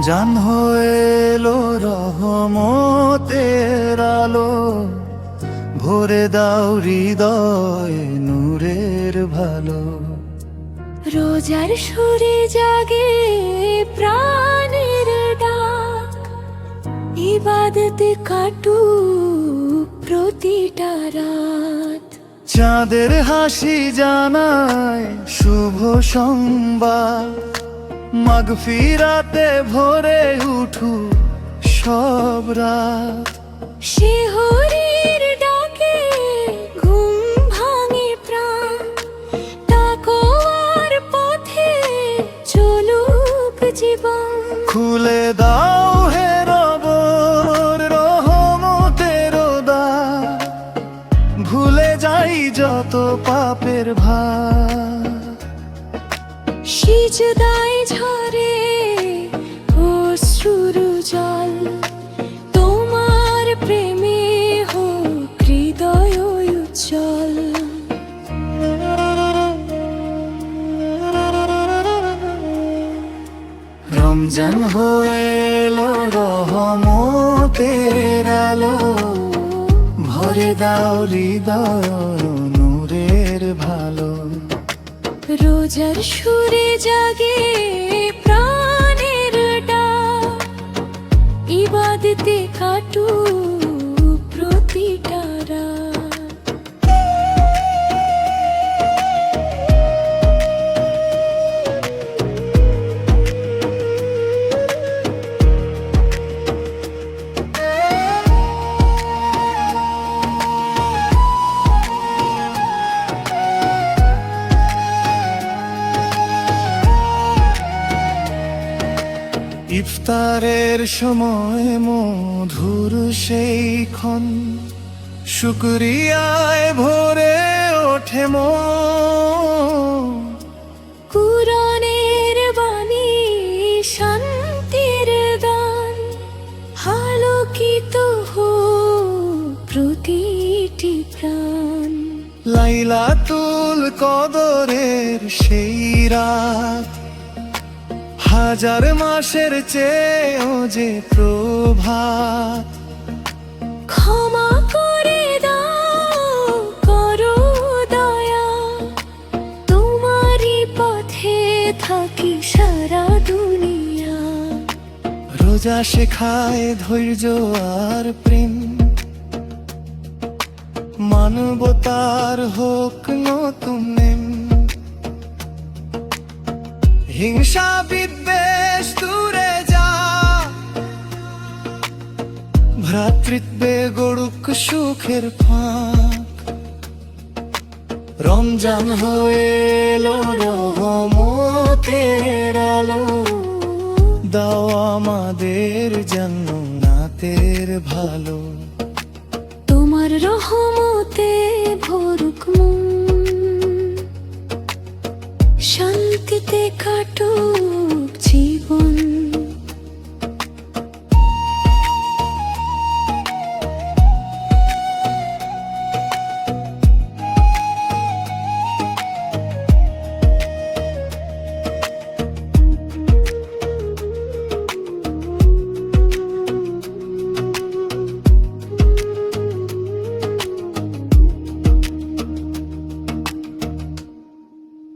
রমজান হয়ে এলো রহমতের আলো, ভরে দাও হৃদয়ে নূরের ভালো। রোজার সুরে জাগে প্রাণের ডাক, ইবাদতে কাটুক প্রতিটা রাত। চাঁদের হাসি জানায় শুভ সংবাদ, মাগফিরাতে ভরে উঠু সব রাত। শিহরির ডাকে ঘুম ভাঙে প্রাণ, তাকওয়ার পথে চলুক জীবন। খুলে দাও হে রবের রহমতের দ্বার, ভুলে যাই যত পাপের ভার। সিজদায় ঝরে অশ্রুর জল, তোমার প্রেমে হোক হৃদয় উজ্জ্বল। রমজান হয়ে এলো রহমতের আলো, ভরে দাও হৃদয় নূরের ভালো। রোজার সুরে জাগে প্রাণের ডাক, ইবাদতে কাটুক প্রতিটা রাত। ইফতারের সময় মধুর সেই ক্ষণ, শুকরিয়ায় ভরে ওঠে মন। কুরআনের বাণী শান্তির গান, আলোকিত হোক প্রতিটি প্রাণ। লাইলাতুল কদরের সেই রাত, হাজার মাসের চেয়েও যে প্রভাত। ক্ষমা করে দাও, করো দয়া, তোমারই পথে থাকি সারা দুনিয়া। রোজা শেখায় ধৈর্য আর প্রেম, মানবতার হোক নতুন নেম। হিংসা বিদ্বেষ দূরে যা, ভ্রাতৃত্বে গড়ুক সুখের ফাঁক। রমজান হয়ে এলো রহমতের আলো, দাও আমাদের জান্নাতের ভালো। তোমার রহমতে ভরুক মন, শান্তিতে কাটুক জীবন।